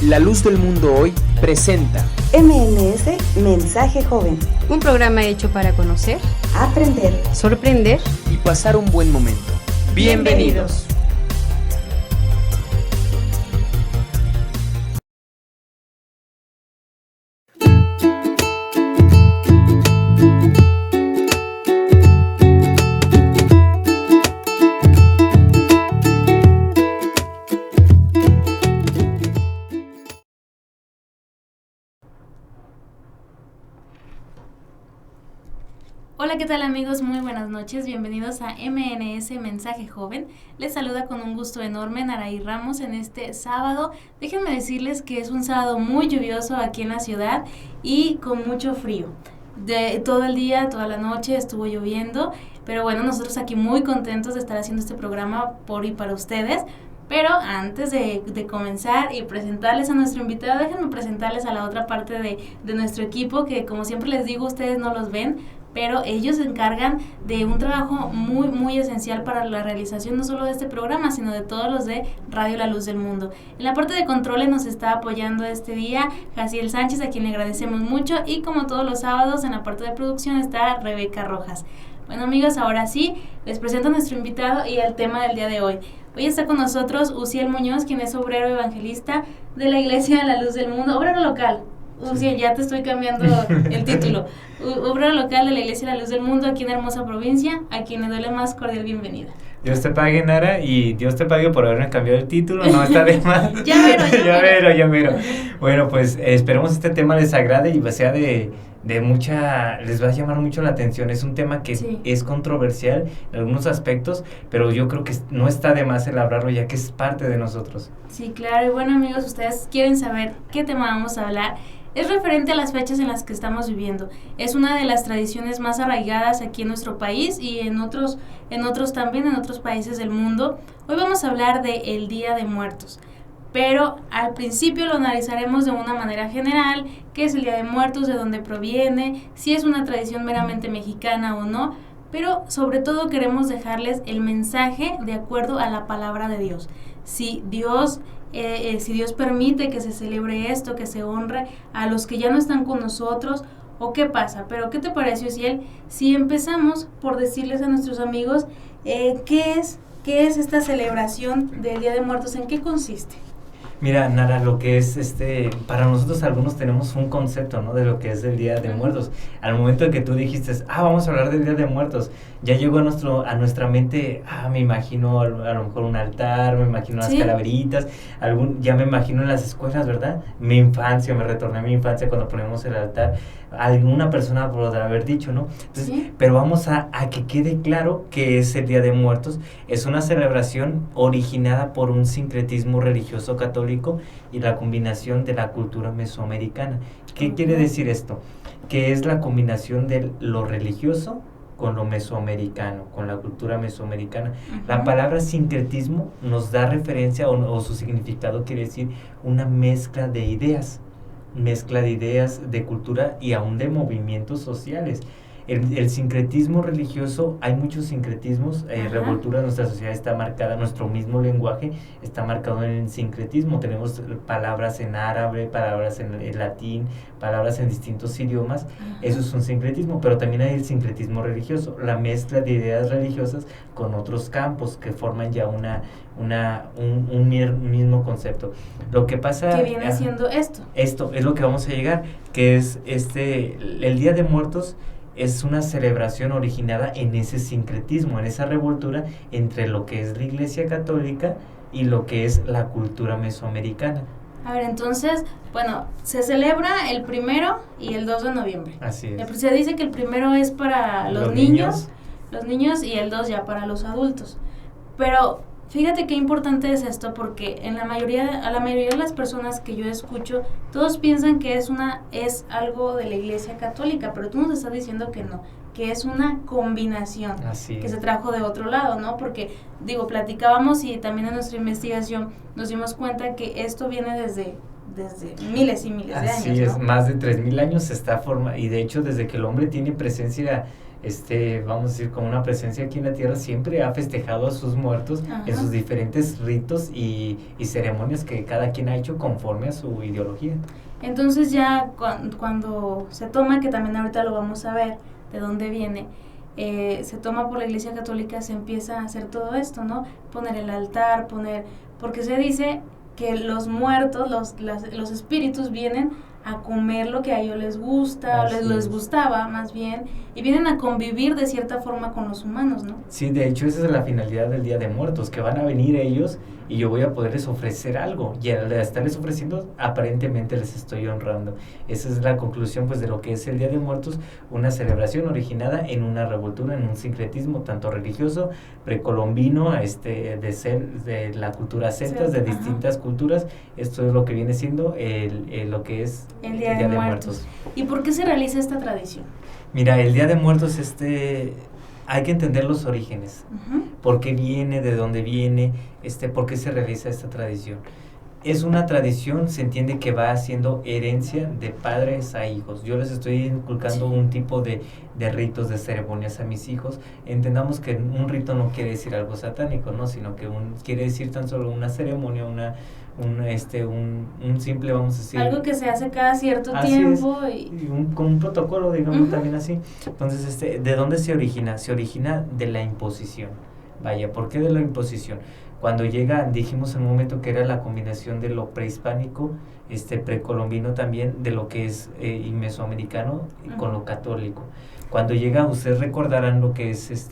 La Luz del Mundo Hoy presenta MNS Mensaje Joven. Un programa hecho para conocer, aprender, sorprender y pasar un buen momento. ¡Bienvenidos! Hola, ¿qué tal amigos? Muy buenas noches, bienvenidos a MNS Mensaje Joven. Les saluda con un gusto enorme Naraí Ramos en este sábado. Déjenme decirles que es un sábado muy lluvioso aquí en la ciudad y con mucho frío. Todo el día, toda la noche estuvo lloviendo, pero bueno, nosotros aquí muy contentos de estar haciendo este programa por y para ustedes. Pero antes de comenzar y presentarles a nuestro invitado, déjenme presentarles a la otra parte de nuestro equipo, que como siempre les digo, ustedes no los ven, pero ellos se encargan de un trabajo muy, muy esencial para la realización no solo de este programa, sino de todos los de Radio La Luz del Mundo. En la parte de controles nos está apoyando este día Jaciel Sánchez, a quien le agradecemos mucho, y como todos los sábados en la parte de producción está Rebeca Rojas. Bueno amigos, ahora sí, les presento a nuestro invitado y el tema del día de hoy. Hoy está con nosotros Uziel Muñoz, quien es obrero evangelista de la Iglesia La Luz del Mundo, obrero local. Uziel, ya te estoy cambiando el título. Obrero local de la Iglesia La Luz del Mundo aquí en hermosa provincia, a quien le doy la más cordial bienvenida. Dios te pague, Nara, y Dios te pague por haberme cambiado el título, no está de más. Ya mero. Bueno, pues esperemos este tema les agrade y sea de mucha, les va a llamar mucho la atención. Es un tema que sí es controversial en algunos aspectos, pero yo creo que no está de más el hablarlo, ya que es parte de nosotros. Sí, claro, y bueno amigos, ustedes quieren saber qué tema vamos a hablar. Es referente a las fechas en las que estamos viviendo. Es una de las tradiciones más arraigadas aquí en nuestro país y en otros también, en otros países del mundo. Hoy vamos a hablar de el Día de Muertos, pero al principio lo analizaremos de una manera general, qué es el Día de Muertos, de dónde proviene, si es una tradición meramente mexicana o no, pero sobre todo queremos dejarles el mensaje de acuerdo a la palabra de Dios. Si Dios permite que se celebre esto, que se honre a los que ya no están con nosotros, o qué pasa. Pero ¿qué te pareció, Ciel? Si empezamos por decirles a nuestros amigos ¿qué es esta celebración del Día de Muertos? ¿En qué consiste? Mira, Nara, lo que es para nosotros algunos tenemos un concepto, ¿no? De lo que es el Día de Muertos. Al momento de que tú dijiste, vamos a hablar del Día de Muertos, ya llegó a nuestra mente, me imagino a lo mejor un altar, me imagino las calaveritas, ya me imagino en las escuelas, ¿verdad? Me retorné a mi infancia cuando ponemos el altar. Alguna persona podrá haber dicho, ¿no? Entonces, ¿sí? Pero vamos a que quede claro que es el Día de Muertos. Es una celebración originada por un sincretismo religioso católico y la combinación de la cultura mesoamericana. ¿Qué quiere decir esto? Que es la combinación de lo religioso con lo mesoamericano, con la cultura mesoamericana. La palabra sincretismo nos da referencia o su significado quiere decir una mezcla de ideas, de cultura y aún de movimientos sociales. El sincretismo religioso, hay muchos sincretismos, revoltura, nuestra sociedad está marcada, nuestro mismo lenguaje está marcado en el sincretismo. Tenemos palabras en árabe, palabras en latín, palabras en distintos idiomas. Eso es un sincretismo, pero también hay el sincretismo religioso, la mezcla de ideas religiosas con otros campos que forman ya un mismo concepto. Lo que pasa... ¿Qué viene siendo esto? Esto es lo que vamos a llegar, que es el Día de Muertos. Es una celebración originada en ese sincretismo, en esa revoltura entre lo que es la Iglesia Católica y lo que es la cultura mesoamericana. A ver, entonces, bueno, se celebra el 1 y el 2 de noviembre. Así es. Se dice que el 1 es para los niños y el 2 ya para los adultos. Pero fíjate qué importante es esto, porque a la mayoría de las personas que yo escucho, todos piensan que es algo de la Iglesia Católica, pero tú nos estás diciendo que no, que es una combinación que se trajo de otro lado, ¿no? Porque, platicábamos y también en nuestra investigación nos dimos cuenta que esto viene desde desde miles y miles de años, Así es, ¿no? más de 3000 años se está formando, y de hecho desde que el hombre tiene presencia, vamos a decir, como una presencia aquí en la tierra, siempre ha festejado a sus muertos Ajá. en sus diferentes ritos y ceremonias que cada quien ha hecho conforme a su ideología. Entonces ya cuando se toma, que también ahorita lo vamos a ver de dónde viene, se toma por la Iglesia Católica, se empieza a hacer todo esto, ¿no? Poner el altar, porque se dice que los muertos, los espíritus vienen a comer lo que a ellos les gusta, Así les es. gustaba más bien, y vienen a convivir de cierta forma con los humanos, ¿no? Sí, de hecho esa es la finalidad del Día de Muertos, que van a venir ellos y yo voy a poderles ofrecer algo, y al estarles ofreciendo, aparentemente les estoy honrando. Esa es la conclusión pues de lo que es el Día de Muertos, una celebración originada en una revoltura, en un sincretismo tanto religioso, precolombino, de la cultura celtas, de Ajá. distintas culturas. Esto es lo que viene siendo lo que es El Día de Muertos. ¿Y por qué se realiza esta tradición? Mira, el Día de Muertos, hay que entender los orígenes. Ujú. ¿Por qué viene? ¿De dónde viene? ¿Por qué se realiza esta tradición? Es una tradición, se entiende que va haciendo herencia de padres a hijos. Yo les estoy inculcando un tipo de ritos, de ceremonias a mis hijos. Entendamos que un rito no quiere decir algo satánico, ¿no? Sino que quiere decir tan solo una ceremonia, un simple, vamos a decir... Algo que se hace cada cierto Así tiempo es, y... con un protocolo, digamos, Ujú. también así. Entonces, ¿de dónde se origina? Se origina de la imposición. Vaya, ¿por qué de la imposición? Cuando dijimos en un momento que era la combinación de lo prehispánico, precolombino también, de lo que es y mesoamericano con lo católico. Cuando llega, ustedes recordarán lo que es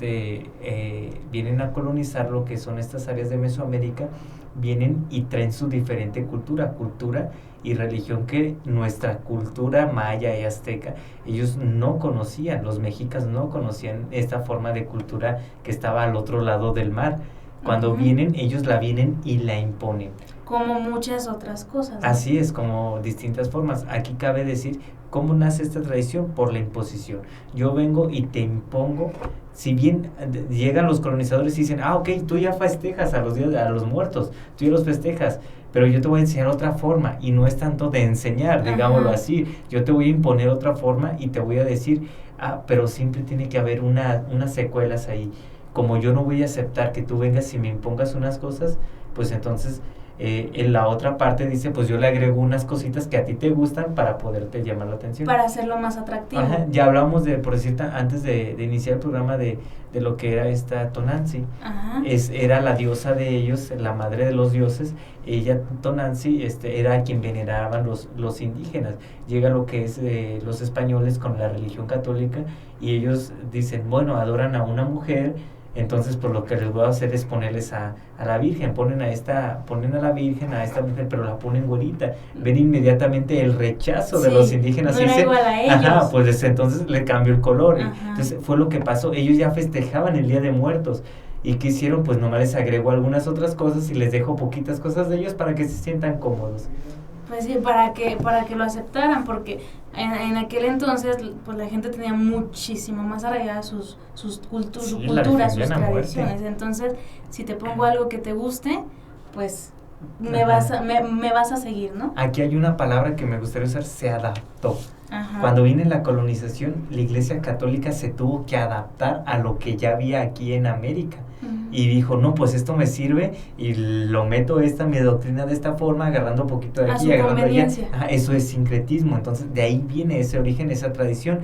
vienen a colonizar lo que son estas áreas de Mesoamérica, vienen y traen su diferente cultura y religión que nuestra cultura maya y azteca, ellos no conocían, los mexicas no conocían esta forma de cultura que estaba al otro lado del mar. Cuando Ujú. vienen, ellos la vienen y la imponen. Como muchas otras cosas, ¿no? Así es, como distintas formas. Aquí cabe decir, ¿cómo nace esta tradición? Por la imposición. Yo vengo y te impongo. Si bien llegan los colonizadores y dicen, ok, tú ya festejas a los muertos, tú ya los festejas, pero yo te voy a enseñar otra forma, y no es tanto de enseñar, digámoslo así, yo te voy a imponer otra forma y te voy a decir, pero siempre tiene que haber unas secuelas ahí. Como yo no voy a aceptar que tú vengas y me impongas unas cosas, pues entonces en la otra parte dice, pues yo le agrego unas cositas que a ti te gustan para poderte llamar la atención. Para hacerlo más atractivo. Ajá, ya hablamos de, por decir, antes de iniciar el programa de lo que era esta Tonanzi. Ajá. Era la diosa de ellos, la madre de los dioses. Ella, Tonanzi, era quien veneraban los indígenas. Llega lo que es los españoles con la religión católica y ellos dicen, bueno, adoran a una mujer. Entonces, pues lo que les voy a hacer es ponerles a la Virgen, ponen a la Virgen, a esta mujer, pero la ponen güerita. Ven inmediatamente el rechazo de los indígenas. No y era dicen, igual a ellos. ajá, pues entonces le cambió el color. Ajá. Entonces fue lo que pasó. Ellos ya festejaban el Día de Muertos. ¿Y qué hicieron? Pues nomás les agrego algunas otras cosas y les dejo poquitas cosas de ellos para que se sientan cómodos. Pues sí, para que lo aceptaran, porque en aquel entonces pues la gente tenía muchísimo más arraigadas su cultura, Sí, sus la tradiciones. defendían a muerte. Entonces, si te pongo algo que te guste, pues me vas a seguir, ¿no? Aquí hay una palabra que me gustaría usar, se adaptó. Ajá. Cuando viene la colonización, la Iglesia Católica se tuvo que adaptar a lo que ya había aquí en América. Y dijo, no, pues esto me sirve y lo meto mi doctrina de esta forma, agarrando un poquito de A aquí, su agarrando allá. conveniencia. Eso es sincretismo. Entonces, de ahí viene ese origen, esa tradición.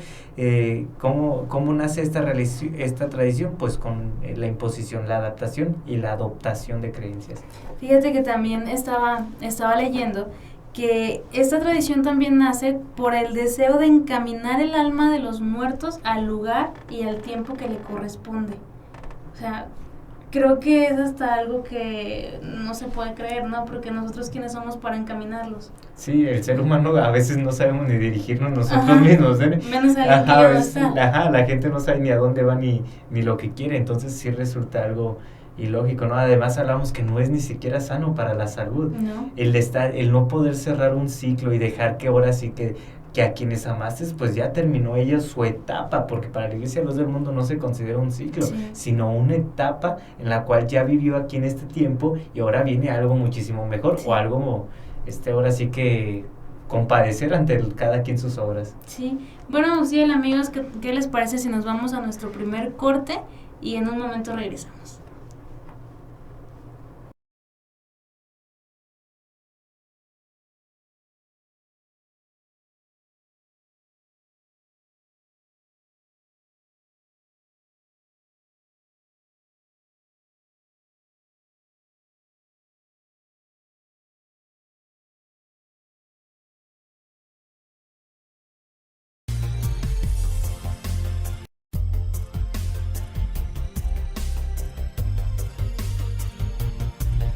¿Cómo nace esta tradición? Pues con la imposición, la adaptación y la adoptación de creencias. Fíjate que también estaba leyendo que esta tradición también nace por el deseo de encaminar el alma de los muertos al lugar y al tiempo que le corresponde. O sea, creo que es hasta algo que no se puede creer, ¿no? Porque nosotros, ¿quiénes somos para encaminarlos? Sí, el ser humano a veces no sabemos ni dirigirnos nosotros mismos, ¿eh? Menos alguien que ya no está. La gente no sabe ni a dónde va ni lo que quiere, entonces sí resulta algo ilógico, ¿no? Además hablamos que no es ni siquiera sano para la salud. ¿No? El no poder cerrar un ciclo y dejar que ahora sí que a quienes amaste, pues ya terminó ella su etapa, porque para la Iglesia de Luz del Mundo no se considera un ciclo, sino una etapa en la cual ya vivió aquí en este tiempo y ahora viene algo muchísimo mejor o algo ahora sí que compadecer ante cada quien sus obras. Sí, bueno, sí, amigos, ¿qué les parece si nos vamos a nuestro primer corte y en un momento regresamos?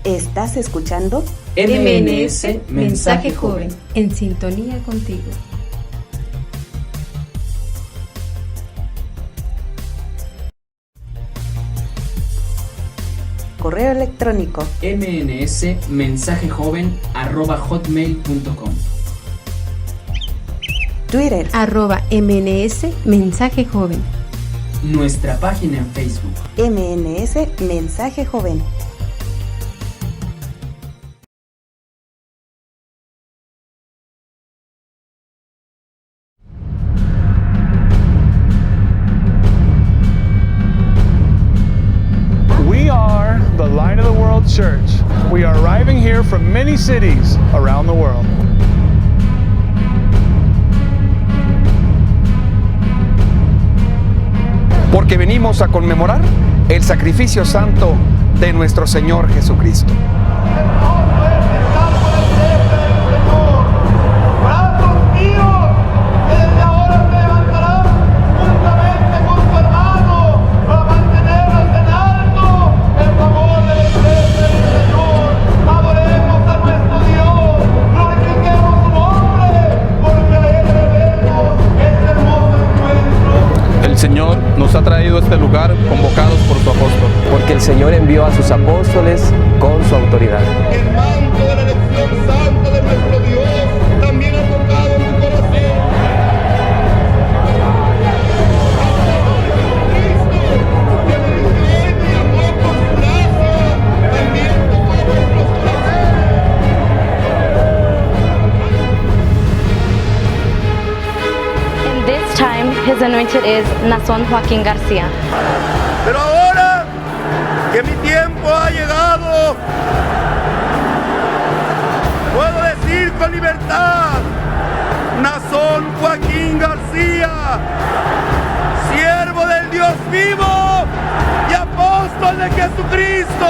¿Estás escuchando? MNS Mensaje Joven. En sintonía contigo. Correo electrónico mnsmensajejoven@hotmail.com. Twitter, @MNS Mensaje Joven. Nuestra página en Facebook. MNS Mensaje Joven. We are the Light of the World Church. We are arriving here from many cities around the world. Porque venimos a conmemorar el sacrificio santo de nuestro Señor Jesucristo. El Señor nos ha traído a este lugar convocados por su apóstol. Porque el Señor envió a sus apóstoles con su autoridad. El manto de la elección santa de nuestro Dios también ha tocado tu corazón. Cristo, que me eligió y me llamó por su gracia, también tocó vuestros corazones. In this time, his anointed is Nason Joaquín García. Pero ahora que mi tiempo ha llegado, puedo decir con libertad: Nason Joaquín García, siervo del Dios vivo y apóstol de Jesucristo.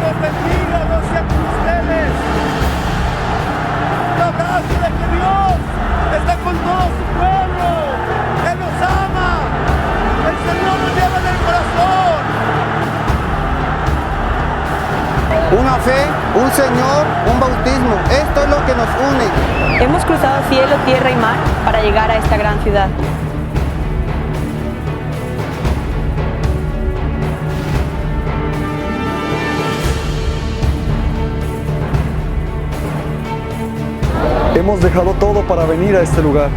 Dios bendiga, no sea con ustedes. Un abrazo de que Dios está con todo su pueblo. Él los ama. El Señor nos lleva en el corazón. Una fe, un Señor, un bautismo. Esto es lo que nos une. Hemos cruzado cielo, tierra y mar para llegar a esta gran ciudad. Hemos dejado todo para venir a este lugar.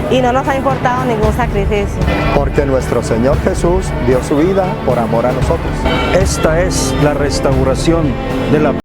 Y no nos ha importado ningún sacrificio. Porque nuestro Señor Jesús dio su vida por amor a nosotros. Esta es la restauración de la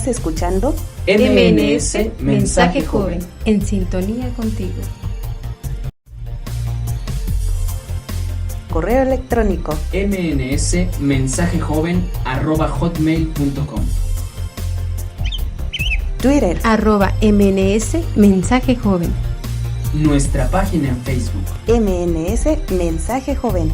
¿Estás escuchando? MNS Mensaje Joven. En sintonía contigo. Correo electrónico mnsmensajejoven@hotmail.com. Twitter @MNS Mensaje Joven. Nuestra página en Facebook MNS Mensaje Joven.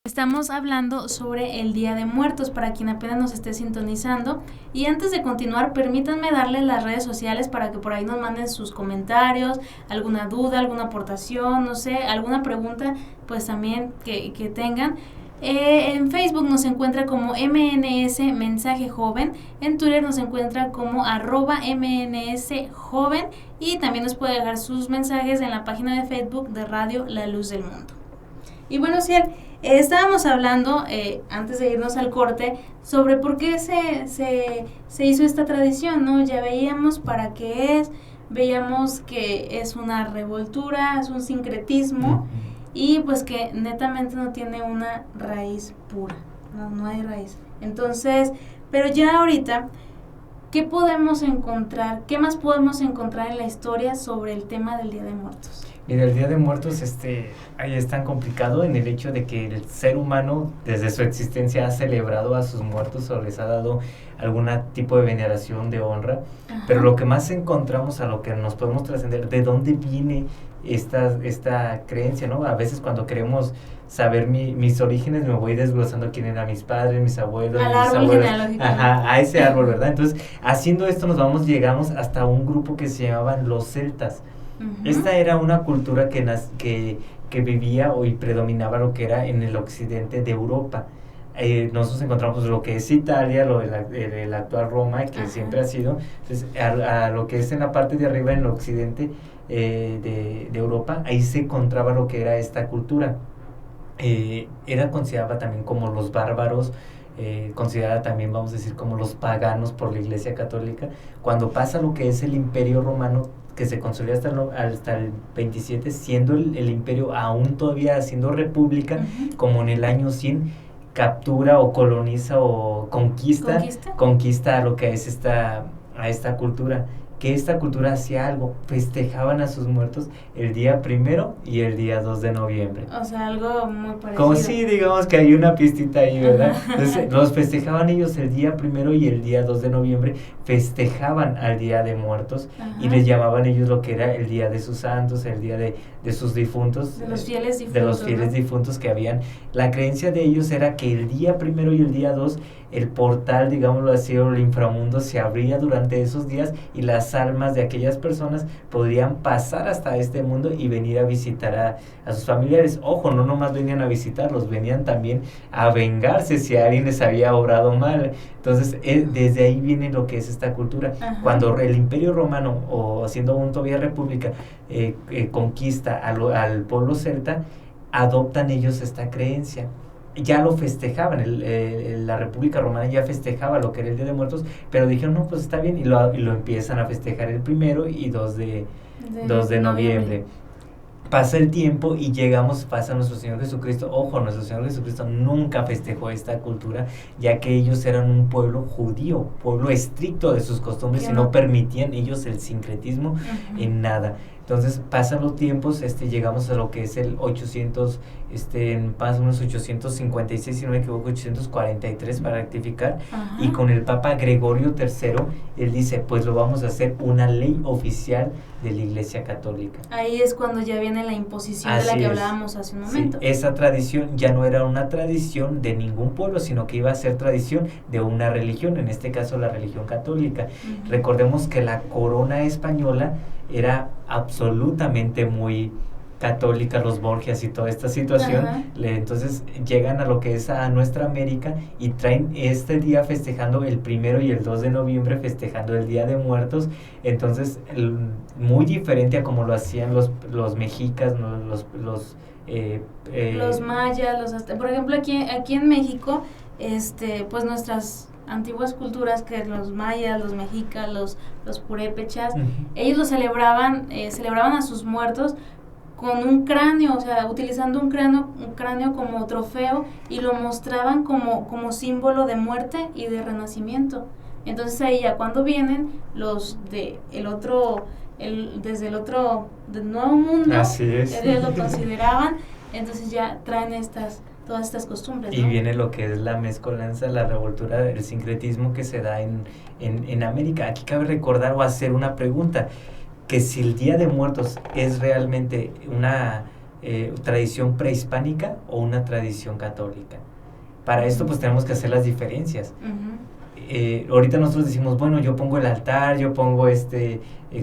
Estamos hablando sobre el Día de Muertos para quien apenas nos esté sintonizando, y antes de continuar permítanme darles las redes sociales para que por ahí nos manden sus comentarios, alguna duda, alguna aportación, no sé, alguna pregunta pues también que tengan. En Facebook nos encuentra como MNS Mensaje Joven, en Twitter nos encuentra como @MNS Joven, y también nos puede dejar sus mensajes en la página de Facebook de Radio La Luz del Mundo. Y bueno, Ciel, estábamos hablando, antes de irnos al corte, sobre por qué se hizo esta tradición, ¿no? Ya veíamos para qué es, veíamos que es una revoltura, es un sincretismo, y pues que netamente no tiene una raíz pura, no hay raíz. Entonces, pero ya ahorita, ¿qué podemos encontrar? ¿Qué más podemos encontrar en la historia sobre el tema del Día de Muertos? Mira, el Día de Muertos ahí es tan complicado en el hecho de que el ser humano desde su existencia ha celebrado a sus muertos o les ha dado algún tipo de veneración, de honra. Ajá. Pero lo que más encontramos, a lo que nos podemos trascender, ¿de dónde viene esta creencia, no? A veces cuando queremos saber mis orígenes, me voy desglosando quién eran mis padres, mis abuelos, mis abuelos. Ajá, a ese árbol, ¿verdad? Entonces, haciendo esto llegamos hasta un grupo que se llamaban los celtas. Uh-huh. Esta era una cultura que vivía y predominaba lo que era en el occidente de Europa. Nosotros encontramos lo que es Italia, el actual Roma, que siempre ha sido. Entonces, a lo que es en la parte de arriba, en el occidente de Europa, ahí se encontraba lo que era esta cultura. Era considerada también como los bárbaros, considerada también, vamos a decir, como los paganos por la Iglesia Católica. Cuando pasa lo que es el Imperio Romano, que se consolida hasta el 27, siendo el imperio aún todavía siendo república, uh-huh, como en el año 100, captura o coloniza o conquista a lo que es a esta cultura. Que esta cultura hacía algo, festejaban a sus muertos el día 1 y el día 2 de noviembre. O sea, algo muy parecido. Como si, digamos que hay una pistita ahí, ¿verdad? Entonces, los festejaban ellos el día 1 y el día 2 de noviembre, festejaban al Día de Muertos. Ajá. Y les llamaban ellos lo que era el Día de sus santos, el Día de sus difuntos. De los fieles difuntos. De los fieles, ¿no?, difuntos que habían. La creencia de ellos era que el día 1 y el día 2, el portal, digámoslo así, o el inframundo se abría durante esos días y las almas de aquellas personas podrían pasar hasta este mundo y venir a visitar a sus familiares. Ojo, no nomás venían a visitarlos, venían también a vengarse si alguien les había obrado mal. Entonces, desde ahí viene lo que es esta cultura. Ajá. Cuando el Imperio Romano, o siendo aún todavía república, conquista al pueblo celta, adoptan ellos esta creencia. Ya lo festejaban, la República Romana ya festejaba lo que era el Día de Muertos, pero dijeron, no, pues está bien, y lo empiezan a festejar el 1 y 2 de noviembre. Pasa el tiempo y pasa nuestro Señor Jesucristo. Ojo, nuestro Señor Jesucristo nunca festejó esta cultura, ya que ellos eran un pueblo judío, pueblo estricto de sus costumbres, y no permitían ellos el sincretismo, uh-huh, en nada. Entonces pasan los tiempos, llegamos a lo que es el 800, más o menos 856, si no me equivoco, 843 para rectificar. Ajá. Y con el Papa Gregorio III, él dice, pues lo vamos a hacer una ley oficial de la Iglesia Católica. Ahí es cuando ya viene la imposición. Así de la que hablábamos hace un momento. Sí, esa tradición ya no era una tradición de ningún pueblo, sino que iba a ser tradición de una religión, en este caso la religión católica. Uh-huh. Recordemos que la corona española era absolutamente muy católica, los Borgias y toda esta situación. Ajá. Entonces llegan a lo que es a nuestra América y traen este día festejando el 1 y el 2 de noviembre, festejando el Día de Muertos. Entonces muy diferente a como lo hacían los mexicas, ¿no? Los mayas, por ejemplo aquí en México, pues nuestras antiguas culturas, que los mayas, los mexicas, los purépechas, ellos lo celebraban a sus muertos con un cráneo, o sea, utilizando un cráneo como trofeo, y lo mostraban como símbolo de muerte y de renacimiento. Entonces ahí ya cuando vienen los del nuevo mundo, así es, ellos lo consideraban, entonces ya traen todas estas costumbres, ¿no? Y viene lo que es la mezcolanza, la revoltura, el sincretismo que se da en América. Aquí cabe recordar o hacer una pregunta, que si el Día de Muertos es realmente una tradición prehispánica o una tradición católica. Para esto pues tenemos que hacer las diferencias. Ahorita nosotros decimos, bueno, yo pongo el altar, yo pongo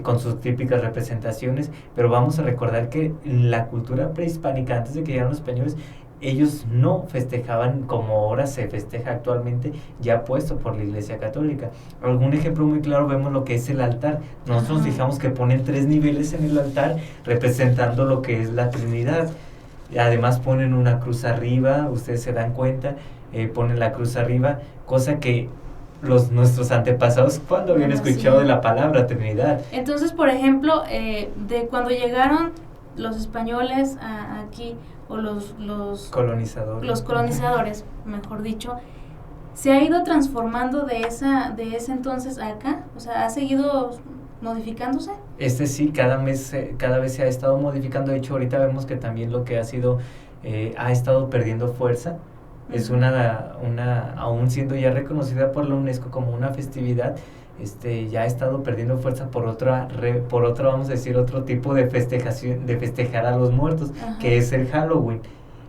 con sus típicas representaciones, pero vamos a recordar que la cultura prehispánica, antes de que llegaran los españoles, ellos no festejaban como ahora se festeja actualmente, ya puesto por la Iglesia Católica. Algún ejemplo muy claro vemos lo que es el altar. Nosotros nos fijamos que ponen 3 niveles en el altar representando lo que es la Trinidad. Además ponen una cruz arriba, ustedes se dan cuenta, ponen la cruz arriba, cosa que nuestros antepasados, ¿cuándo habían escuchado de la palabra Trinidad? Entonces, por ejemplo, de cuando llegaron los españoles aquí, o los colonizadores, mejor dicho, se ha ido transformando de ese entonces a acá, o sea, ha seguido modificándose. Sí, cada vez se ha estado modificando. De hecho, ahorita vemos que también lo que ha estado perdiendo fuerza. Es aún siendo ya reconocida por la UNESCO como una festividad, ya ha estado perdiendo fuerza por otra, vamos a decir, otro tipo de festejar a los muertos, que es el Halloween.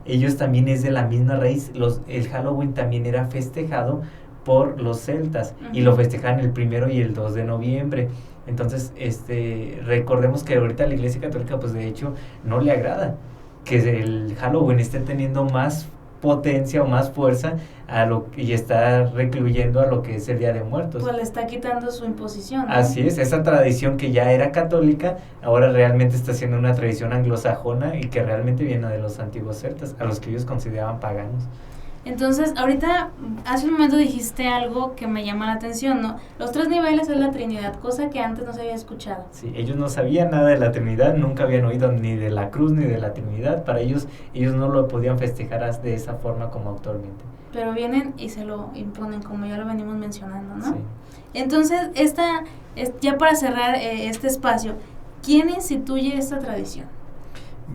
Ellos también es de la misma raíz. El Halloween también era festejado por los celtas, y lo festejaban el 1 y el 2 de noviembre. Entonces, recordemos que ahorita la Iglesia Católica, pues de hecho, no le agrada que el Halloween esté teniendo más potencia o más fuerza y está recluyendo a lo que es el Día de Muertos. Pues le está quitando su imposición, ¿no? Así es, esa tradición que ya era católica, ahora realmente está siendo una tradición anglosajona y que realmente viene de los antiguos celtas, a los que ellos consideraban paganos. Entonces, ahorita, hace un momento dijiste algo que me llama la atención, ¿no? Los 3 niveles es la Trinidad, cosa que antes no se había escuchado. Sí, ellos no sabían nada de la Trinidad, nunca habían oído ni de la cruz ni de la Trinidad. Para ellos no lo podían festejar de esa forma como actualmente. Pero vienen y se lo imponen, como ya lo venimos mencionando, ¿no? Sí. Entonces, ya para cerrar este espacio, ¿quién instituye esta tradición?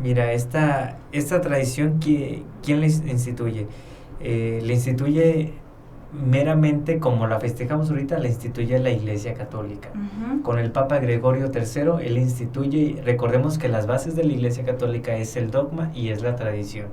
Mira, esta tradición, ¿quién la instituye? La instituye meramente, como la festejamos ahorita, la instituye la Iglesia Católica. Con el Papa Gregorio III, él instituye, recordemos que las bases de la Iglesia Católica es el dogma y es la tradición.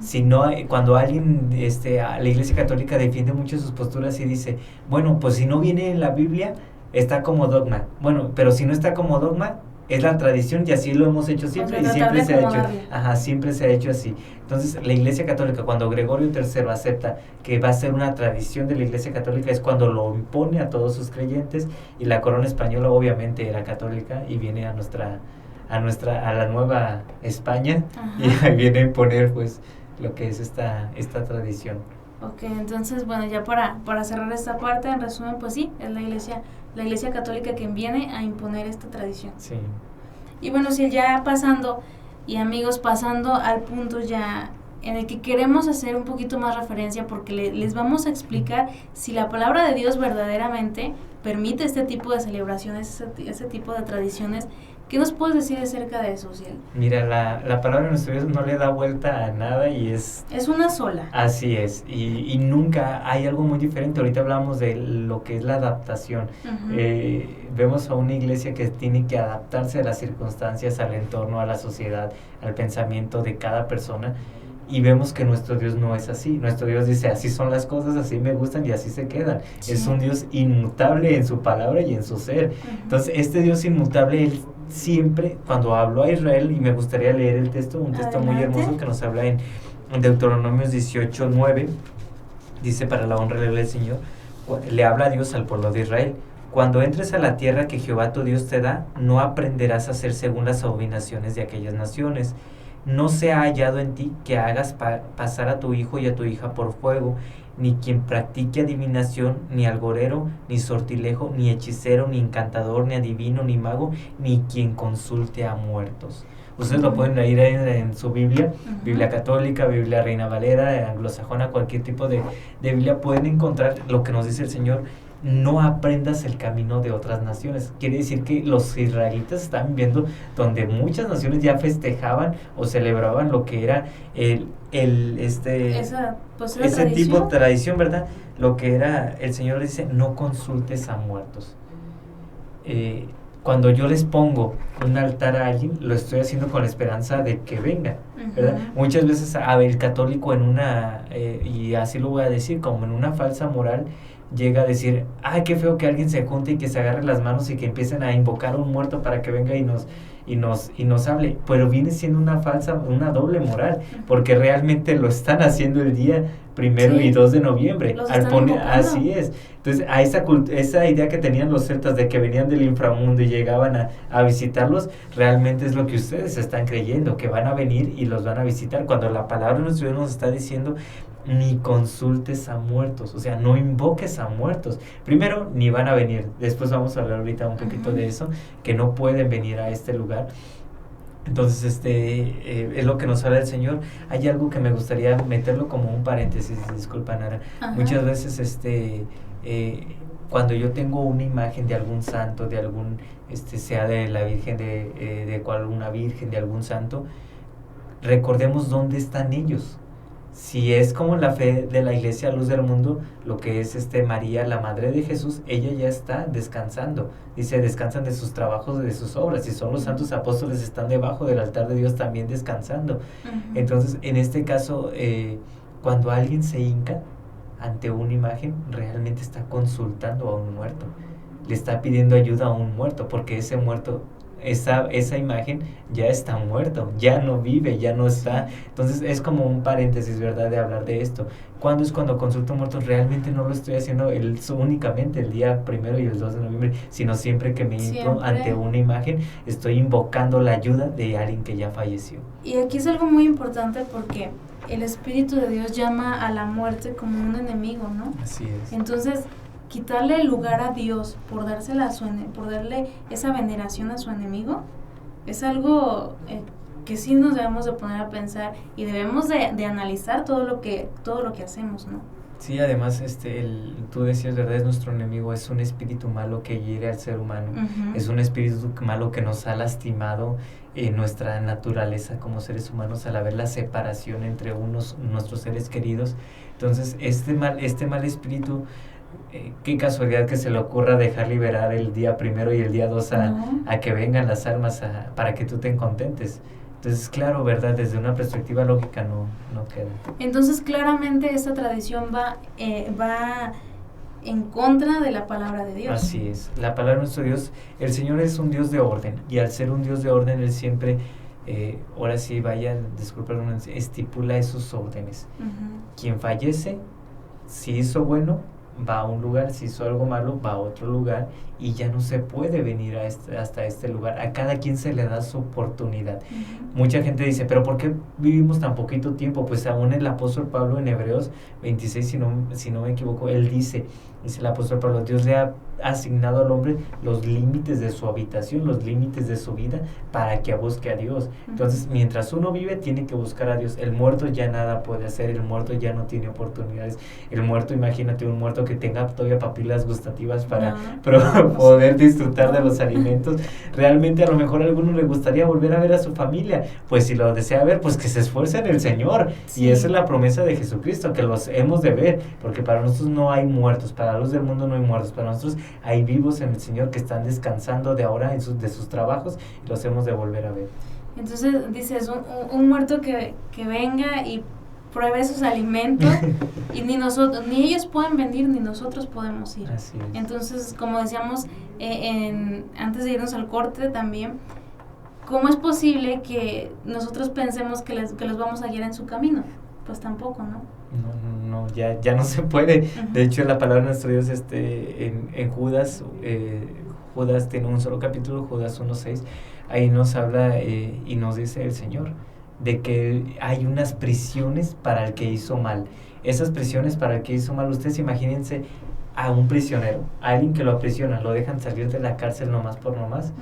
Si no, cuando alguien, la Iglesia Católica defiende mucho sus posturas y dice, bueno, pues si no viene en la Biblia, está como dogma. Bueno, pero si no está como dogma, es la tradición, y así lo hemos hecho siempre, y siempre se ha hecho. Siempre se ha hecho así. Entonces, la Iglesia Católica, cuando Gregorio III acepta que va a ser una tradición de la Iglesia Católica, es cuando lo impone a todos sus creyentes, y la corona española obviamente era católica y viene a la nueva España. Y ahí viene a imponer pues lo que es esta tradición. Ok, entonces, bueno, ya para cerrar esta parte, en resumen, pues sí, es la Iglesia Católica quien viene a imponer esta tradición. Sí. Y bueno, si ya pasando al punto ya en el que queremos hacer un poquito más referencia, porque les vamos a explicar si la palabra de Dios verdaderamente permite este tipo de celebraciones, ese tipo de tradiciones. ¿Qué nos puedes decir acerca de eso, Ciel? Mira, la palabra de nuestro Dios no le da vuelta a nada y es una sola. Así es, y nunca hay algo muy diferente. Ahorita hablamos de lo que es la adaptación. Vemos a una iglesia que tiene que adaptarse a las circunstancias, al entorno, a la sociedad, al pensamiento de cada persona. Y vemos que nuestro Dios no es así. Nuestro Dios dice, así son las cosas, así me gustan y así se quedan. Sí. Es un Dios inmutable en su palabra y en su ser. Entonces, este Dios inmutable, Él siempre, cuando habló a Israel, y me gustaría leer un texto muy hermoso que nos habla en Deuteronomios 18:9, dice, para la honra del Señor, le habla a Dios al pueblo de Israel. Cuando entres a la tierra que Jehová tu Dios te da, no aprenderás a hacer según las abominaciones de aquellas naciones no se ha hallado en ti que hagas pasar a tu hijo y a tu hija por fuego, ni quien practique adivinación, ni algorero, ni sortilejo, ni hechicero, ni encantador, ni adivino, ni mago, ni quien consulte a muertos. Ustedes lo pueden leer en su Biblia, Biblia católica, Biblia Reina Valera, anglosajona, cualquier tipo de Biblia, pueden encontrar lo que nos dice el Señor. No aprendas el camino de otras naciones. Quiere decir que los israelitas estaban viendo donde muchas naciones ya festejaban o celebraban lo que era ese tipo de tradición, ¿verdad? Lo que era, el Señor dice, no consultes a muertos. Cuando yo les pongo un altar a alguien, lo estoy haciendo con la esperanza de que venga, ¿verdad? Muchas veces el católico y así lo voy a decir, como en una falsa moral, llega a decir, ay, qué feo que alguien se junte y que se agarre las manos y que empiecen a invocar a un muerto para que venga y nos hable, pero viene siendo una doble moral, porque realmente lo están haciendo el día 1 y 2 de noviembre, así es. Entonces, a esa idea que tenían los celtas de que venían del inframundo y llegaban a visitarlos, realmente es lo que ustedes están creyendo, que van a venir y los van a visitar, cuando la palabra de nuestro Dios nos está diciendo, ni consultes a muertos, o sea, no invoques a muertos. Primero, ni van a venir. Después vamos a hablar ahorita un poquito de eso, que no pueden venir a este lugar. Entonces, es lo que nos habla el Señor. Hay algo que me gustaría meterlo como un paréntesis, disculpa, Nara. Muchas veces, cuando yo tengo una imagen de algún santo, de algún, sea de la Virgen, de una Virgen, de algún santo, recordemos dónde están ellos. Si es como la fe de la Iglesia Luz del Mundo, lo que es María, la Madre de Jesús, ella ya está descansando. Dice, descansan de sus trabajos, de sus obras. Si son los santos apóstoles, están debajo del altar de Dios también descansando. Entonces, en este caso, cuando alguien se hinca ante una imagen, realmente está consultando a un muerto. Le está pidiendo ayuda a un muerto, porque ese muerto, esa imagen ya está muerto, ya no vive, ya no está. Entonces es como un paréntesis, ¿verdad?, de hablar de esto. ¿Cuándo es cuando consulto muertos? Realmente no lo estoy haciendo únicamente el día 1 y el 2 de noviembre, sino siempre que me hinco ante una imagen, estoy invocando la ayuda de alguien que ya falleció. Y aquí es algo muy importante porque el Espíritu de Dios llama a la muerte como un enemigo, ¿no? Así es. Entonces, quitarle el lugar a Dios por dársela por darle esa veneración a su enemigo es algo que sí nos debemos de poner a pensar y debemos de analizar todo lo que hacemos, ¿no? Sí, además, tú decías, ¿verdad? Es nuestro enemigo, es un espíritu malo que hiere al ser humano, es un espíritu malo que nos ha lastimado nuestra naturaleza como seres humanos al haber la separación entre nuestros seres queridos. Entonces, este mal espíritu, qué casualidad que se le ocurra dejar liberar el día 1 y el día 2 a que vengan las almas para que tú te contentes. Entonces, claro, ¿verdad? Desde una perspectiva lógica no queda. Entonces, claramente esta tradición va en contra de la palabra de Dios. Así es. La palabra de nuestro Dios, el Señor es un Dios de orden, y al ser un Dios de orden, Él siempre, ahora sí, disculpen, estipula esos órdenes. Quien fallece, si hizo bueno, va a un lugar, si hizo algo malo, va a otro lugar, y ya no se puede venir hasta este lugar. A cada quien se le da su oportunidad. Mucha gente dice, pero ¿por qué vivimos tan poquito tiempo? Pues aún el apóstol Pablo en Hebreos 26, si no me equivoco, él dice el apóstol Pablo, Dios le ha asignado al hombre los límites de su habitación, los límites de su vida, para que busque a Dios. Entonces, mientras uno vive, tiene que buscar a Dios. El muerto ya nada puede hacer, el muerto ya no tiene oportunidades. El muerto, imagínate un muerto que tenga todavía papilas gustativas para poder disfrutar de los alimentos. Realmente a lo mejor a alguno le gustaría volver a ver a su familia. Pues si lo desea ver, pues que se esfuerce en el Señor. Sí. Y esa es la promesa de Jesucristo, que los hemos de ver, porque para nosotros no hay muertos, para la luz del mundo no hay muertos, para nosotros hay vivos en el Señor que están descansando de ahora de sus trabajos, y los hemos de volver a ver. Entonces dices, un muerto que venga y pruebe sus alimentos y ni ellos pueden venir ni nosotros podemos ir. Así es. Entonces, como decíamos antes de irnos al corte también, ¿cómo es posible que nosotros pensemos que los vamos a guiar en su camino? Pues tampoco, ¿no? No, ya no se puede. De hecho, la palabra de nuestro Dios en Judas, Judas tiene un solo capítulo, Judas 1:6, ahí nos habla y nos dice el Señor, de que hay unas prisiones para el que hizo mal. Esas prisiones para el que hizo mal, ustedes imagínense a un prisionero, a alguien que lo aprisionan, lo dejan salir de la cárcel nomás por nomás.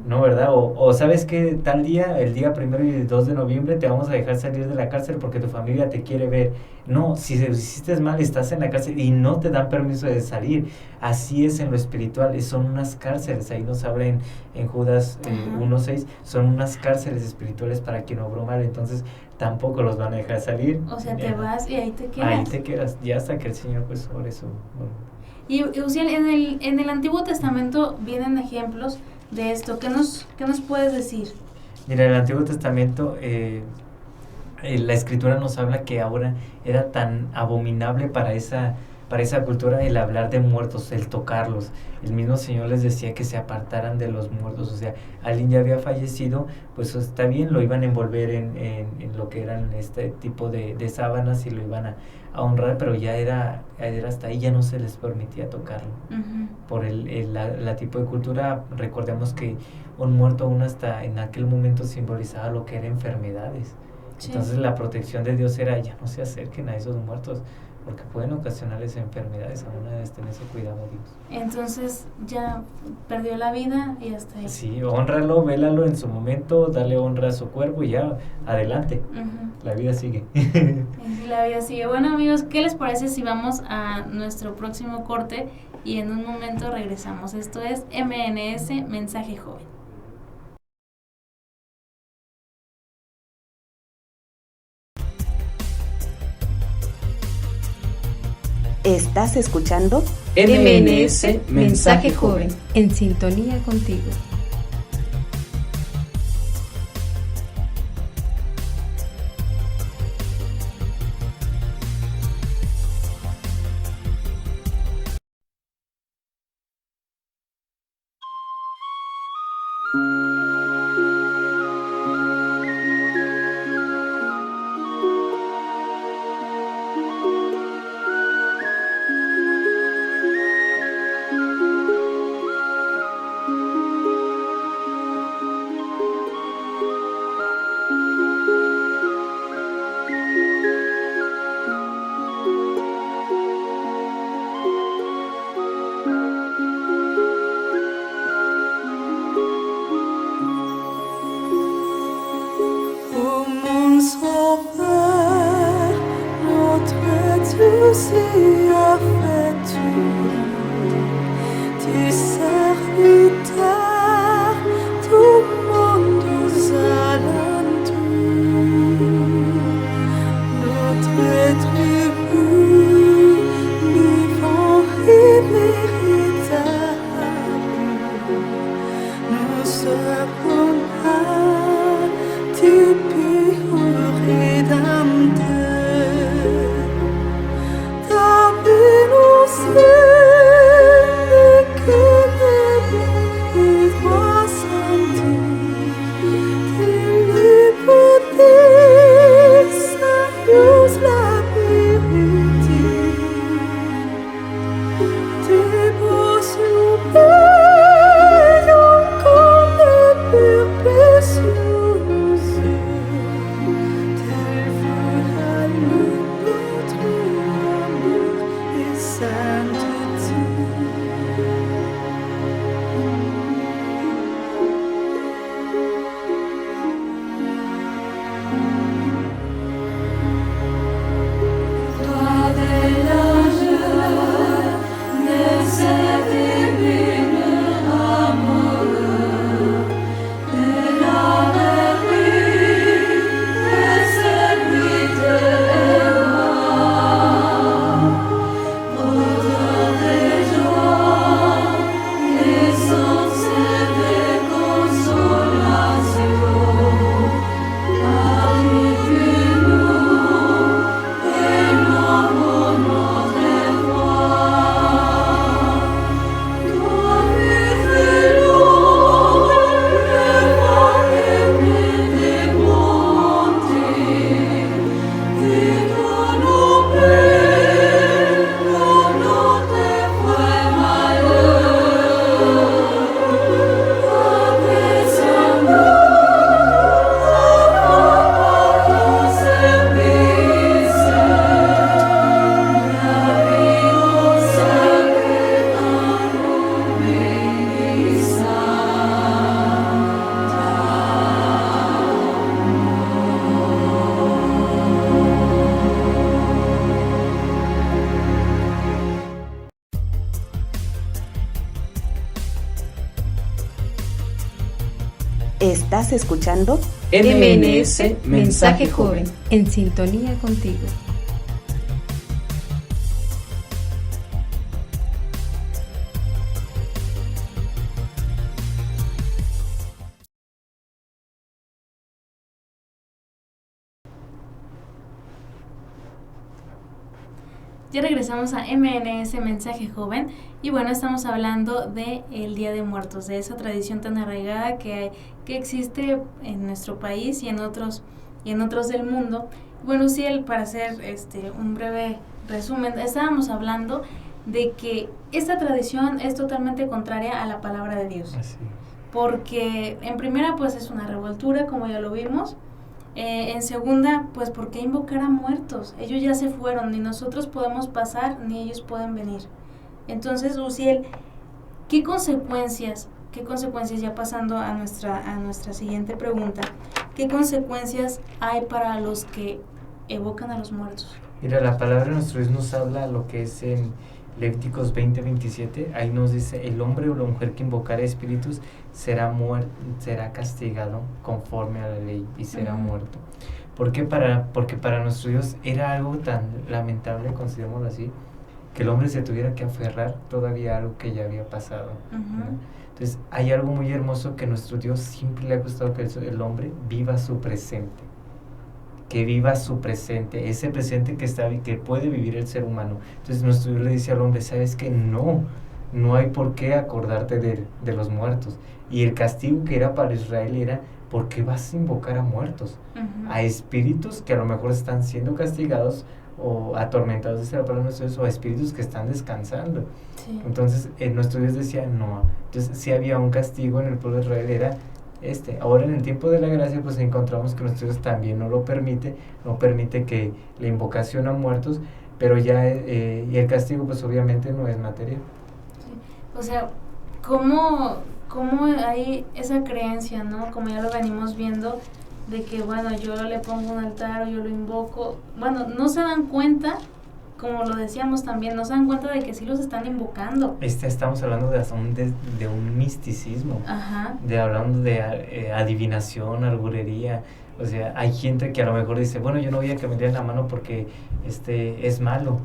No, ¿verdad? O sabes que tal día, el día 1 y 2 de noviembre, te vamos a dejar salir de la cárcel porque tu familia te quiere ver. No, si hiciste mal, estás en la cárcel y no te dan permiso de salir. Así es en lo espiritual, son unas cárceles, ahí nos habla en Judas 1:6, son unas cárceles espirituales para quien obró mal, entonces tampoco los van a dejar salir. O sea, te vas y ahí te quedas. Ahí te quedas, ya hasta que el Señor pues sobre eso. Y Uziel, en el Antiguo Testamento vienen ejemplos de esto. ¿Qué nos puedes decir? Mira, en el Antiguo Testamento la Escritura nos habla que ahora era tan abominable para esa cultura el hablar de muertos, el tocarlos. El mismo Señor les decía que se apartaran de los muertos. O sea, alguien ya había fallecido, pues está bien, lo iban a envolver en lo que eran este tipo de sábanas y lo iban a honrar, pero ya era hasta ahí, ya no se les permitía tocarlo. Por la tipo de cultura. Recordemos que un muerto aún hasta en aquel momento simbolizaba lo que eran enfermedades. Sí. Entonces la protección de Dios era, ya no se acerquen a esos muertos, porque pueden ocasionarles enfermedades, aún debes tener ese cuidado, Dios. Entonces ya perdió la vida y hasta ahí. Sí, hónralo, vélalo en su momento, dale honra a su cuerpo y ya, adelante. La vida sigue. La vida sigue. Bueno, amigos, ¿qué les parece si vamos a nuestro próximo corte y en un momento regresamos? Esto es MNS Mensaje Joven. ¿Estás escuchando? MNS Mensaje Joven. En sintonía contigo. Rédempteur, ta ¿Estás escuchando? MNS Mensaje Joven. En sintonía contigo. Ya regresamos a MNS Mensaje Joven y bueno, estamos hablando de el Día de Muertos, de esa tradición tan arraigada que existe en nuestro país y en otros del mundo. Bueno, sí, para hacer un breve resumen, estábamos hablando de que esta tradición es totalmente contraria a la palabra de Dios. Así. Porque en primera pues es una revoltura, como ya lo vimos. En segunda, pues ¿por qué invocar a muertos? Ellos ya se fueron, ni nosotros podemos pasar, ni ellos pueden venir. Entonces, Uziel, ¿qué consecuencias, ya pasando a nuestra siguiente pregunta, qué consecuencias hay para los que evocan a los muertos? Mira, la palabra de nuestro Dios nos habla lo que es en Levíticos 20:27, ahí nos dice, el hombre o la mujer que invocare espíritus será castigado conforme a la ley y será muerto. ¿Por qué? Porque para nuestro Dios era algo tan lamentable, considerémoslo así, que el hombre se tuviera que aferrar todavía a algo que ya había pasado. Entonces, hay algo muy hermoso que a nuestro Dios siempre le ha gustado, que el hombre viva su presente. Que viva su presente, ese presente que puede vivir el ser humano. Entonces nuestro Dios le dice al hombre, ¿sabes qué? No hay por qué acordarte de los muertos. Y el castigo que era para Israel era, ¿por qué vas a invocar a muertos? A espíritus que a lo mejor están siendo castigados o atormentados, dice la palabra de nuestro Dios, o a espíritus que están descansando. Sí. Entonces nuestro Dios decía, no. Entonces si había un castigo en el pueblo de Israel, era ahora en el tiempo de la gracia pues encontramos que nuestro Dios también no permite que la invocación a muertos, pero ya y el castigo pues obviamente no es material. Sí. O sea, ¿cómo hay esa creencia, ¿no? Como ya lo venimos viendo, de que bueno, yo le pongo un altar o yo lo invoco, bueno, no se dan cuenta, como lo decíamos también, no se dan cuenta de que sí los están invocando. Estamos hablando de un misticismo, hablando de adivinación, argurería. O sea, hay gente que a lo mejor dice, bueno, yo no voy a que me den la mano porque es malo.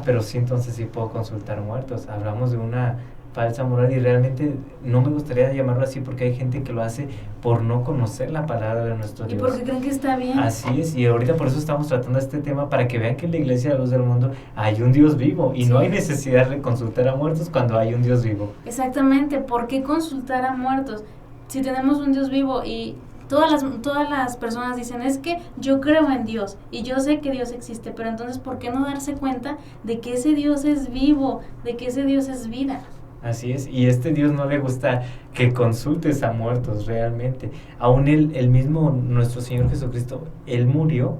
Pero sí, entonces sí puedo consultar muertos. Hablamos de una falsa moral y realmente no me gustaría llamarlo así porque hay gente que lo hace por no conocer la palabra de nuestro Dios. Y porque creen que está bien. Así es, y ahorita por eso estamos tratando este tema, para que vean que en la Iglesia de la Luz del Mundo hay un Dios vivo y no hay necesidad de consultar a muertos cuando hay un Dios vivo. Exactamente, ¿por qué consultar a muertos? Si tenemos un Dios vivo y todas las personas dicen, es que yo creo en Dios y yo sé que Dios existe, pero entonces ¿por qué no darse cuenta de que ese Dios es vivo, de que ese Dios es vida? Así es, y Dios no le gusta que consultes a muertos realmente. Aún el mismo nuestro Señor Jesucristo, Él murió,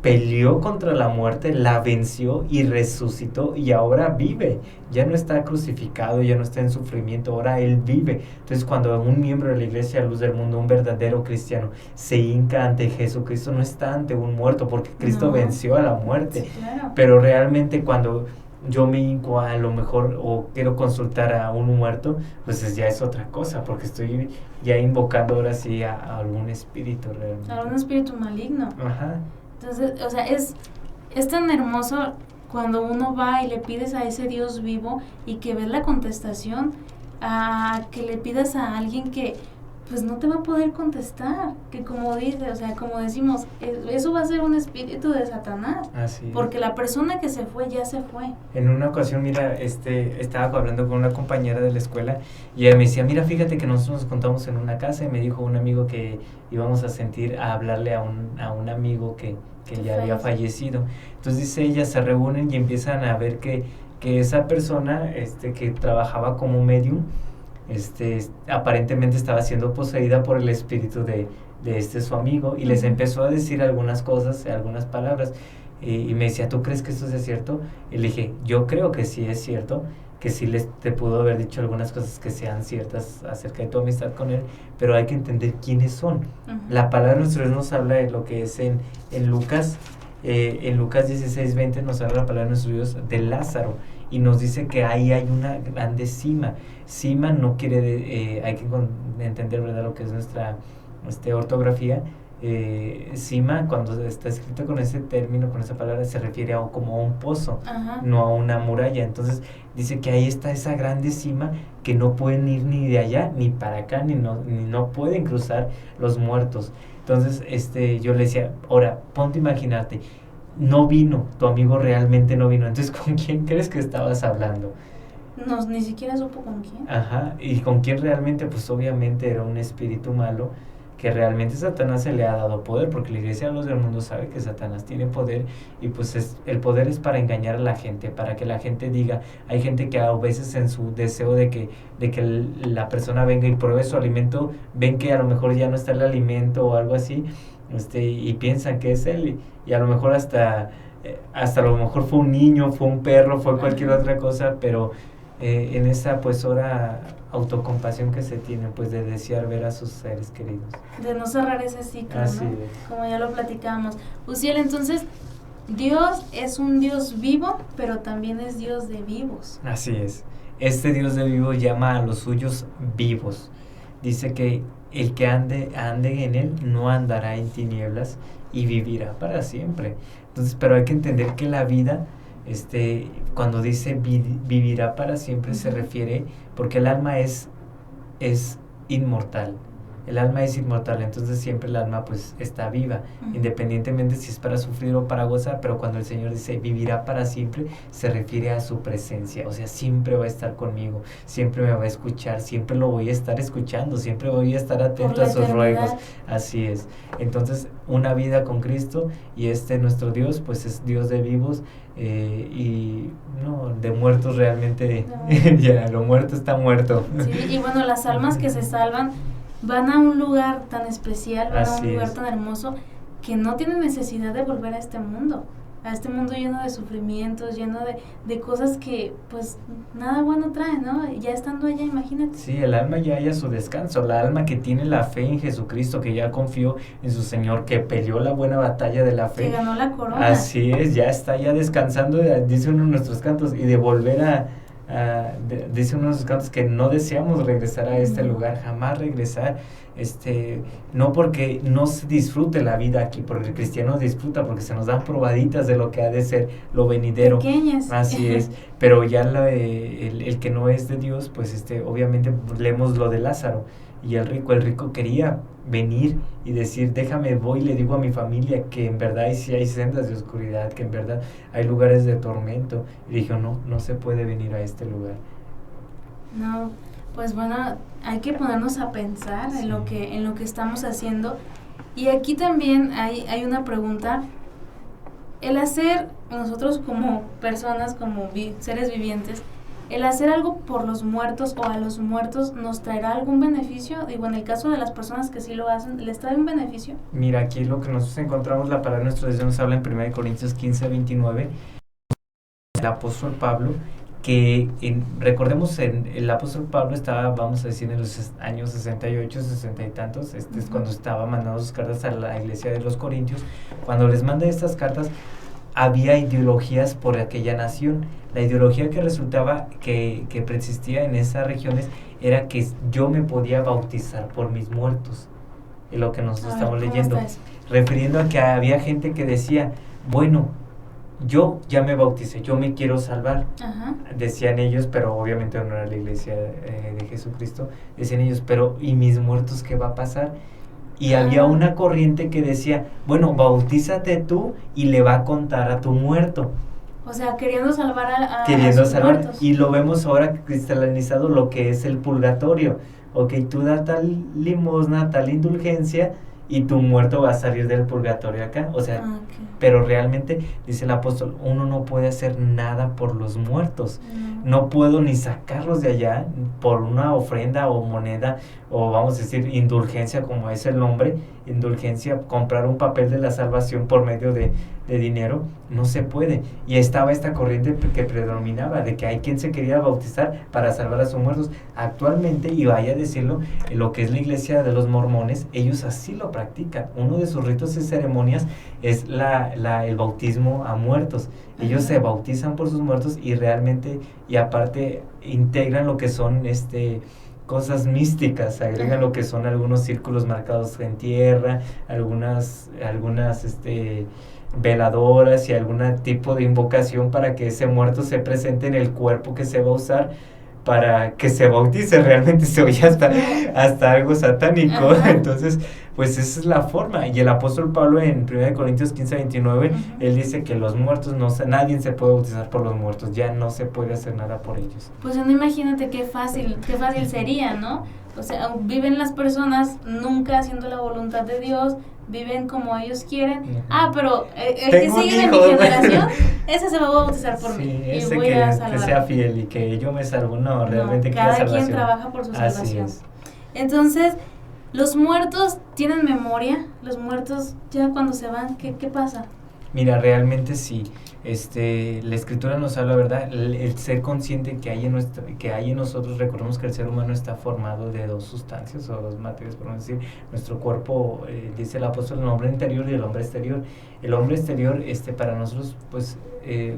peleó contra la muerte, la venció y resucitó y ahora vive. Ya no está crucificado, ya no está en sufrimiento, ahora Él vive. Entonces cuando un miembro de la Iglesia Luz del Mundo, un verdadero cristiano, se hinca ante Jesucristo, no está ante un muerto, porque Cristo venció a la muerte. Sí, claro. Pero realmente cuando yo me hinco a lo mejor o quiero consultar a un muerto, pues ya es otra cosa, porque estoy ya invocando ahora sí a algún espíritu realmente. A algún espíritu maligno. Entonces, o sea, es tan hermoso cuando uno va y le pides a ese Dios vivo y que ves la contestación, a que le pidas a alguien que pues no te va a poder contestar, que como dice, o sea, como decimos, eso va a ser un espíritu de Satanás. Así. Porque la persona que se fue, ya se fue. En una ocasión, mira, estaba hablando con una compañera de la escuela y ella me decía, mira, fíjate que nosotros nos contamos en una casa y me dijo un amigo que íbamos a hablarle a un amigo que ya había fallecido. Entonces dice ella, se reúnen y empiezan a ver que esa persona que trabajaba como medium, aparentemente estaba siendo poseída por el espíritu de su amigo y les empezó a decir algunas cosas, algunas palabras y me decía, ¿tú crees que esto es cierto? Y le dije, yo creo que sí es cierto, que sí te pudo haber dicho algunas cosas que sean ciertas acerca de tu amistad con él, pero hay que entender quiénes son. La palabra de nuestro Dios nos habla de lo que es en Lucas En Lucas 16:20 nos habla la palabra de nuestro Dios de Lázaro y nos dice que ahí hay una grande cima. Cima no quiere, hay que entender, ¿verdad?, lo que es nuestra ortografía. Cima, cuando está escrito con ese término, con esa palabra, se refiere como a un pozo, no a una muralla. Entonces dice que ahí está esa grande cima que no pueden ir ni de allá ni para acá, ni no pueden cruzar los muertos. Entonces yo le decía, ahora ponte a imaginarte, no vino, tu amigo realmente no vino, entonces ¿con quién crees que estabas hablando? No, ni siquiera supo con quién. Ajá, y con quién realmente, pues obviamente era un espíritu malo, que realmente Satanás se le ha dado poder, porque la iglesia de los del mundo sabe que Satanás tiene poder, y pues el poder es para engañar a la gente, para que la gente diga, hay gente que a veces en su deseo de que la persona venga y pruebe su alimento, ven que a lo mejor ya no está el alimento o algo así, y piensan que es él, y a lo mejor hasta a lo mejor fue un niño, fue un perro, fue cualquier otra cosa, pero en esa pues hora autocompasión que se tiene, pues de desear ver a sus seres queridos. De no cerrar ese ciclo, así ¿no? Es. Como ya lo platicábamos. Uziel, entonces, Dios es un Dios vivo, pero también es Dios de vivos. Así es. Este Dios de vivos llama a los suyos vivos. Dice que el que ande en él no andará en tinieblas y vivirá para siempre. Entonces, pero hay que entender que la vida, cuando dice vivirá para siempre, se refiere porque el alma es inmortal. El alma es inmortal, entonces siempre el alma pues está viva, independientemente si es para sufrir o para gozar, pero cuando el Señor dice vivirá para siempre, se refiere a su presencia, o sea, siempre va a estar conmigo, siempre me va a escuchar, siempre lo voy a estar escuchando, siempre voy a estar atento a sus ruegos, así es. Entonces, una vida con Cristo, y nuestro Dios, pues es Dios de vivos, y no, de muertos realmente, no. Ya, lo muerto está muerto. Sí, y bueno, las almas que se salvan van a un lugar tan especial, van a un lugar tan hermoso, que no tienen necesidad de volver a este mundo lleno de sufrimientos, lleno de cosas que pues nada bueno trae, ¿no? Ya estando allá, imagínate. Sí, el alma ya halla su descanso, la alma que tiene la fe en Jesucristo, que ya confió en su Señor, que peleó la buena batalla de la fe. Que ganó la corona. Así es, ya está ya descansando, dice uno de nuestros cantos, y de volver dice uno de los cantos que no deseamos regresar a este lugar, jamás regresar, no porque no se disfrute la vida aquí, porque el cristiano disfruta, porque se nos dan probaditas de lo que ha de ser lo venidero. Pequeñas. Así es, pero ya el que no es de Dios, pues obviamente leemos lo de Lázaro, y el rico quería venir y decir, déjame, voy y le digo a mi familia que en verdad sí hay sendas de oscuridad, que en verdad hay lugares de tormento, y dijo, no se puede venir a este lugar. No, pues bueno, hay que ponernos a pensar en lo que estamos haciendo, y aquí también hay una pregunta. El hacer, nosotros como personas, como seres vivientes, el hacer algo por los muertos o a los muertos, ¿nos traerá algún beneficio? Digo, en el caso de las personas que sí lo hacen, ¿les trae un beneficio? Mira, aquí lo que nosotros encontramos, la palabra de nuestro Dios nos habla en 1 Corintios 15:29, el apóstol Pablo, que recordemos, el apóstol Pablo estaba, vamos a decir, en los años 68, 60 y tantos, es cuando estaba mandando sus cartas a la iglesia de los Corintios. Cuando les manda estas cartas, había ideologías por aquella nación. La ideología que resultaba que persistía en esas regiones era que yo me podía bautizar por mis muertos, es lo que nosotros estamos leyendo, refiriendo a que había gente que decía, bueno, yo ya me bauticé, yo me quiero salvar. Ajá. Decían ellos, pero obviamente no era la iglesia de Jesucristo, decían ellos, pero ¿y mis muertos qué va a pasar? Y había una corriente que decía, bueno, bautízate tú y le va a contar a tu muerto. O sea, queriendo salvar a muertos. Y lo vemos ahora cristalizado lo que es el purgatorio. Ok, tú da tal limosna, tal indulgencia, y tu muerto va a salir del purgatorio acá. O sea, pero realmente, dice el apóstol, uno no puede hacer nada por los muertos. No puedo ni sacarlos de allá por una ofrenda o moneda, o vamos a decir indulgencia, como es el nombre, indulgencia, comprar un papel de la salvación por medio de dinero, no se puede. Y estaba esta corriente que predominaba, de que hay quien se quería bautizar para salvar a sus muertos. Actualmente, y vaya a decirlo, lo que es la iglesia de los mormones, ellos así lo practican. Uno de sus ritos y ceremonias es la el bautismo a muertos. Ellos se bautizan por sus muertos y realmente, y aparte integran lo que son cosas místicas, agregan lo que son algunos círculos marcados en tierra, algunas veladoras y algún tipo de invocación para que ese muerto se presente en el cuerpo que se va a usar para que se bautice. Realmente se oye hasta algo satánico. Ajá. Entonces, pues esa es la forma. Y el apóstol Pablo en 1 Corintios 15:29, él dice que los muertos, nadie se puede bautizar por los muertos, ya no se puede hacer nada por ellos. Pues no, imagínate qué fácil sería, ¿no? O sea, viven las personas nunca haciendo la voluntad de Dios, viven como ellos quieren. Pero el que sigue de mi generación, ese se va a bautizar por mí. Y voy a salvar. Que sea fiel y que yo me salvo. No, realmente que cada quien trabaja por su salvación. Así es. Entonces, los muertos tienen memoria. Los muertos ya cuando se van, ¿qué pasa? Mira, realmente sí. La escritura nos habla, ¿verdad? El ser consciente que hay en nosotros. Recordemos que el ser humano está formado de dos sustancias o dos materias, por decir. Nuestro cuerpo, dice el apóstol, el hombre interior y el hombre exterior. El hombre exterior, para nosotros, pues,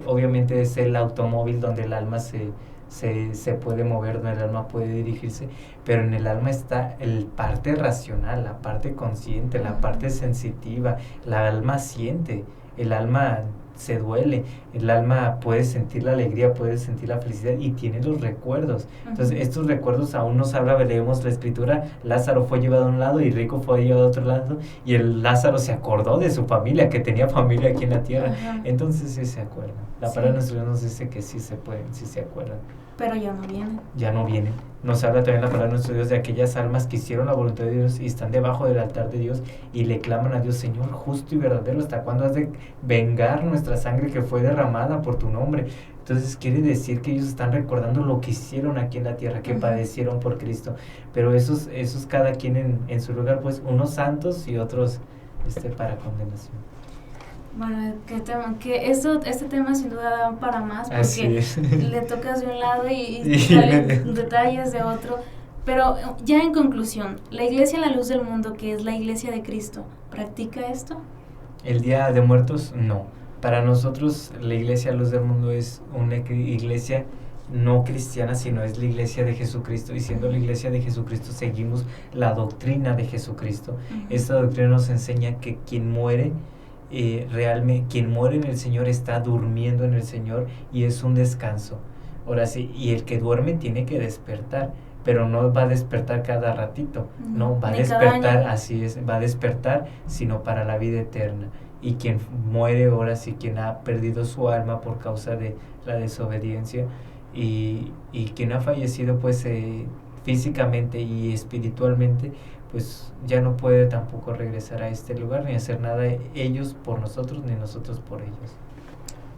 obviamente es el automóvil donde el alma se puede mover, donde el alma puede dirigirse, pero en el alma está la parte racional, la parte consciente, la parte sensitiva. La alma siente, el alma se duele, el alma puede sentir la alegría, puede sentir la felicidad y tiene los recuerdos. Entonces estos recuerdos aún nos habla, leemos la escritura, Lázaro fue llevado a un lado y rico fue llevado a otro lado, y el Lázaro se acordó de su familia, que tenía familia aquí en la tierra. Entonces sí se acuerda. La palabra de nuestro Dios nos dice que sí se pueden, sí se acuerdan. Pero ya no vienen. Ya no vienen. Nos habla también la palabra de nuestro Dios de aquellas almas que hicieron la voluntad de Dios y están debajo del altar de Dios y le claman a Dios: Señor, justo y verdadero, ¿hasta cuándo has de vengar nuestra sangre que fue derramada por tu nombre? Entonces quiere decir que ellos están recordando lo que hicieron aquí en la tierra, que padecieron por Cristo. Pero esos cada quien en su lugar, pues unos santos y otros para condenación. Bueno, este tema sin duda da para más, porque le tocas de un lado y salen detalles de otro. Pero ya en conclusión, la Iglesia La Luz del Mundo, que es la Iglesia de Cristo, ¿practica esto? El Día de Muertos, no. Para nosotros la Iglesia Luz del Mundo es una iglesia no cristiana, sino es la Iglesia de Jesucristo, y siendo la Iglesia de Jesucristo seguimos la doctrina de Jesucristo. Esta doctrina nos enseña que quien muere realmente, quien muere en el Señor está durmiendo en el Señor y es un descanso. Ahora sí, y el que duerme tiene que despertar, pero no va a despertar cada ratito, no va a despertar, así es, va a despertar, sino para la vida eterna. Y quien muere ahora sí, quien ha perdido su alma por causa de la desobediencia y quien ha fallecido pues físicamente y espiritualmente, pues ya no puede tampoco regresar a este lugar ni hacer nada ellos por nosotros ni nosotros por ellos.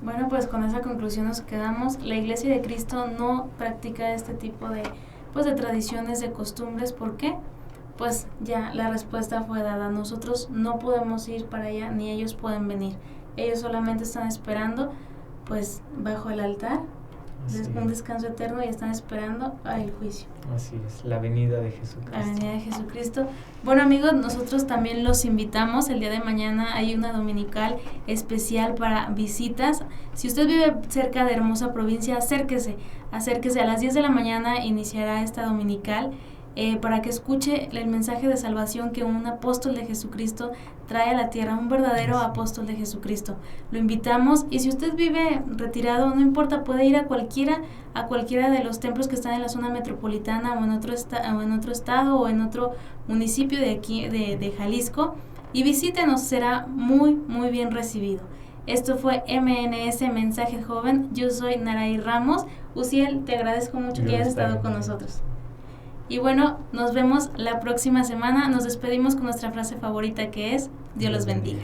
Bueno, pues con esa conclusión nos quedamos. La Iglesia de Cristo no practica este tipo de tradiciones, de costumbres. ¿Por qué? Pues ya la respuesta fue dada. Nosotros no podemos ir para allá, ni ellos pueden venir. Ellos solamente están esperando, pues, bajo el altar, un descanso eterno, y están esperando el juicio. Así es, la venida de Jesucristo. La venida de Jesucristo. Bueno, amigos, nosotros también los invitamos. El día de mañana hay una dominical especial para visitas. Si usted vive cerca de Hermosa Provincia, acérquese a las 10 de la mañana iniciará esta dominical. Para que escuche el mensaje de salvación que un apóstol de Jesucristo trae a la tierra, un verdadero apóstol de Jesucristo. Lo invitamos, y si usted vive retirado, no importa, puede ir a cualquiera de los templos que están en la zona metropolitana o en otro estado o en otro municipio de aquí, de Jalisco, y visítenos, será muy, muy bien recibido. Esto fue MNS Mensaje Joven. Yo soy Naraí Ramos. Uziel, te agradezco mucho que hayas estado con nosotros. Y bueno, nos vemos la próxima semana. Nos despedimos con nuestra frase favorita, que es: Dios los bendiga.